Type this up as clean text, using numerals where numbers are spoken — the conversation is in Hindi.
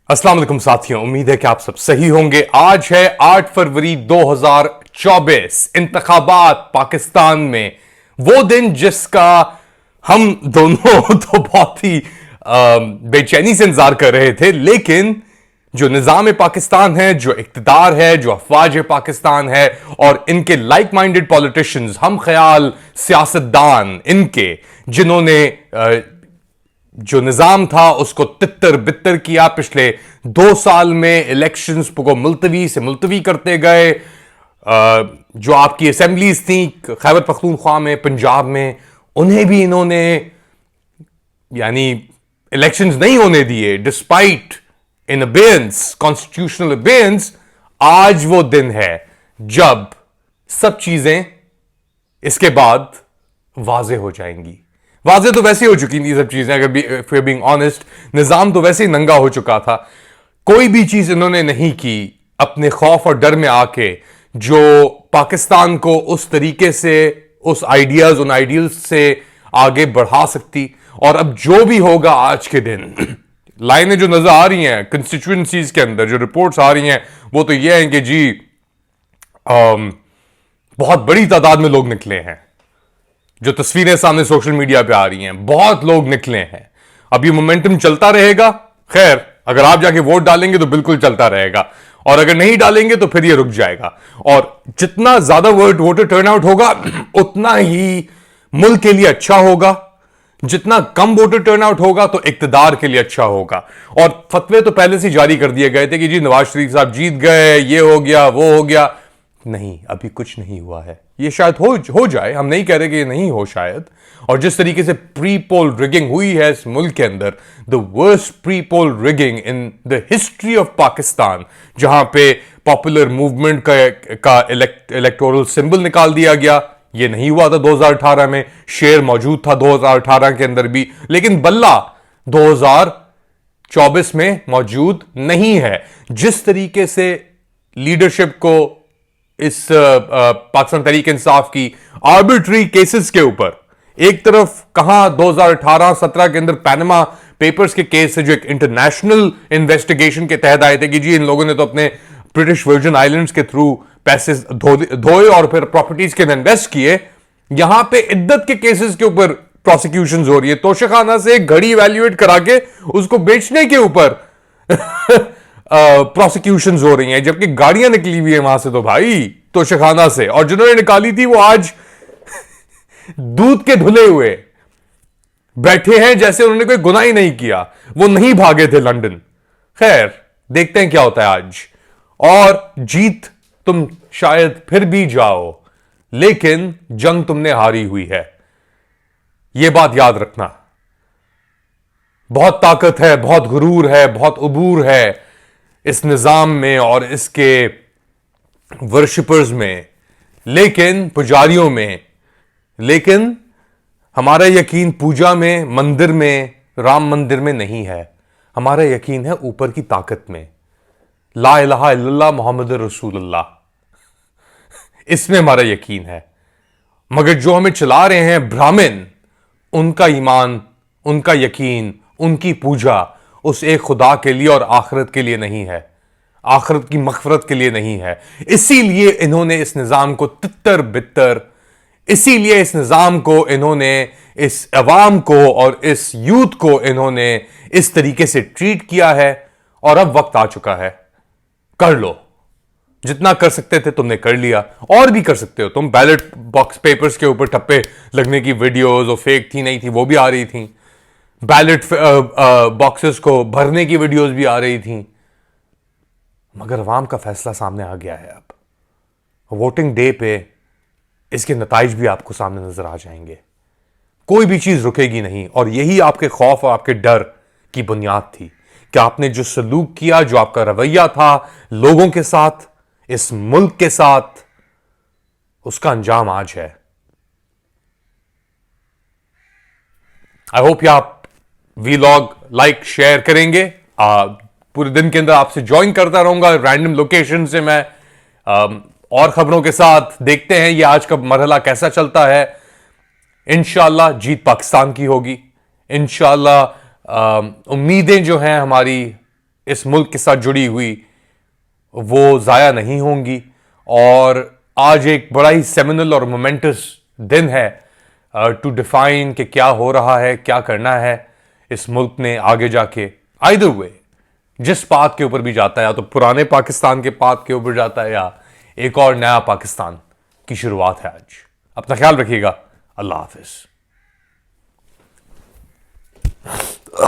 अस्सलाम वालेकुम साथियों, उम्मीद है कि आप सब सही होंगे। आज है 8 फरवरी 2024। इंतखाबात पाकिस्तान में, वो दिन जिसका हम दोनों तो बहुत ही बेचैनी से इंतजार कर रहे थे, लेकिन जो निजाम पाकिस्तान है, जो इक्तदार है, जो अफवाज पाकिस्तान है और इनके लाइक माइंडेड पॉलिटिशियंस, हम ख्याल सियासतदान, इनके जिन्होंने जो निजाम था उसको तितर बितर किया, पिछले 2 साल में इलेक्शंस को मुलतवी से मुलतवी करते गए। जो आपकी असेंबलीज थी खैबर पख्तूनख्वा में, पंजाब में, उन्हें भी इन्होंने यानी इलेक्शंस नहीं होने दिए, डिस्पाइट इन अबेयंस, कॉन्स्टिट्यूशनल अबेयंस। आज वो दिन है जब सब चीजें इसके बाद वाजे हो जाएंगी। वाजे तो वैसे ही हो चुकी थी सब चीजें, अगर बीइंग ऑनेस्ट, निजाम तो वैसे ही नंगा हो चुका था। कोई भी चीज इन्होंने नहीं की अपने खौफ और डर में आके, जो पाकिस्तान को उस तरीके से, उस आइडियाज, उन आइडियल्स से आगे बढ़ा सकती। और अब जो भी होगा आज के दिन, लाइनें जो नजर आ रही हैं कंस्टिट्यूएंसीज के अंदर, जो रिपोर्ट्स आ रही हैं, वो तो ये हैं कि जी बहुत बड़ी तादाद में लोग निकले हैं। जो तस्वीरें सामने सोशल मीडिया पे आ रही हैं, बहुत लोग निकले हैं। अब ये मोमेंटम चलता रहेगा। खैर, अगर आप जाके वोट डालेंगे तो बिल्कुल चलता रहेगा, और अगर नहीं डालेंगे तो फिर ये रुक जाएगा। और जितना ज्यादा वोटर टर्नआउट होगा उतना ही मुल्क के लिए अच्छा होगा। जितना कम वोटर टर्नआउट होगा तो इक्तदार के लिए अच्छा होगा। और फतवे तो पहले से जारी कर दिए गए थे कि जी नवाज शरीफ साहब जीत गए, ये हो गया, वो हो गया। नहीं, अभी कुछ नहीं हुआ है। ये शायद हो जाए, हम नहीं कह रहे कि ये नहीं हो शायद। और जिस तरीके से प्री पोल रिगिंग हुई है इस मुल्क के अंदर, the worst pre poll rigging in the history of Pakistan, जहां पे पॉपुलर मूवमेंट का इलेक्टोरल सिंबल निकाल दिया गया। ये नहीं हुआ था 2018 में, शेर मौजूद था 2018 के अंदर भी, लेकिन बल्ला 2024 में मौजूद नहीं है। जिस तरीके से लीडरशिप को इस पाकिस्तान तहरीक इंसाफ की आर्बिट्री केसेस के ऊपर, एक तरफ कहां 2018-17 के अंदर पैनामा पेपर्स के केस है, जो एक इंटरनेशनल इन्वेस्टिगेशन के तहत आए थे कि जी इन लोगों ने तो अपने ब्रिटिश वर्जिन आइलैंड्स के थ्रू पैसे धोए और फिर प्रॉपर्टीज के इन्वेस्ट किए। यहां पे इद्दत के केसेस के ऊपर प्रोसिक्यूशन हो रही है, तोशाखाना से एक घड़ी इवैल्यूएट करा के उसको बेचने के ऊपर प्रोसिक्यूशन हो रही हैं, जबकि गाड़ियां निकली हुई है वहां से तो भाई तोशाखाना से, और जिन्होंने निकाली थी वो आज दूध के धुले हुए बैठे हैं जैसे उन्होंने कोई गुनाह ही नहीं किया, वो नहीं भागे थे लंदन। खैर, देखते हैं क्या होता है आज। और जीत तुम शायद फिर भी जाओ, लेकिन जंग तुमने हारी हुई है, यह बात याद रखना। बहुत ताकत है, बहुत गुरूर है, बहुत उबूर है इस निजाम में और इसके वर्शिपर्स में, लेकिन पुजारियों में। लेकिन हमारा यकीन पूजा में, मंदिर में, राम मंदिर में नहीं है। हमारा यकीन है ऊपर की ताकत में, ला इलाहा इल्लल्लाह मुहम्मद रसूलुल्लाह, इसमें हमारा यकीन है। मगर जो हमें चला रहे हैं ब्राह्मण, उनका ईमान, उनका यकीन, उनकी पूजा उस एक खुदा के लिए और आखिरत के लिए नहीं है, आखिरत की मगफरत के लिए नहीं है। इसीलिए इन्होंने इस निजाम को तितर बितर, इसीलिए इस निजाम को इन्होंने, इस अवाम को और इस यूथ को इन्होंने इस तरीके से ट्रीट किया है। और अब वक्त आ चुका है, कर लो। जितना कर सकते थे तुमने कर लिया, और भी कर सकते हो तुम। बैलेट बॉक्स पेपर्स के ऊपर ठप्पे लगने की वीडियोस, वो फेक थी नहीं थी वो भी आ रही थी, बैलेट बॉक्सेस को भरने की वीडियोस भी आ रही थी। मगर अवाम का फैसला सामने आ गया है। अब वोटिंग डे पे इसके नताइज भी आपको सामने नजर आ जाएंगे। कोई भी चीज रुकेगी नहीं। और यही आपके खौफ और आपके डर की बुनियाद थी कि आपने जो सलूक किया, जो आपका रवैया था लोगों के साथ, इस मुल्क के साथ, उसका अंजाम आज है। आई होप ये आप वीलॉग लाइक शेयर करेंगे। पूरे दिन के अंदर आपसे ज्वाइन करता रहूंगा रैंडम लोकेशन से मैं, और खबरों के साथ। देखते हैं ये आज का मरहला कैसा चलता है। इंशाअल्लाह जीत पाकिस्तान की होगी। इंशाअल्लाह उम्मीदें जो हैं हमारी इस मुल्क के साथ जुड़ी हुई वो ज़ाया नहीं होंगी। और आज एक बड़ा ही सेमिनल और मोमेंटस दिन है टू डिफाइन कि क्या हो रहा है, क्या करना है इस मुल्क ने आगे जाके। आइदर वे, जिस पाथ के ऊपर भी जाता है, या तो पुराने पाकिस्तान के पाथ के ऊपर जाता है या एक और नया पाकिस्तान की शुरुआत है आज। अपना ख्याल रखिएगा। अल्लाह हाफिज।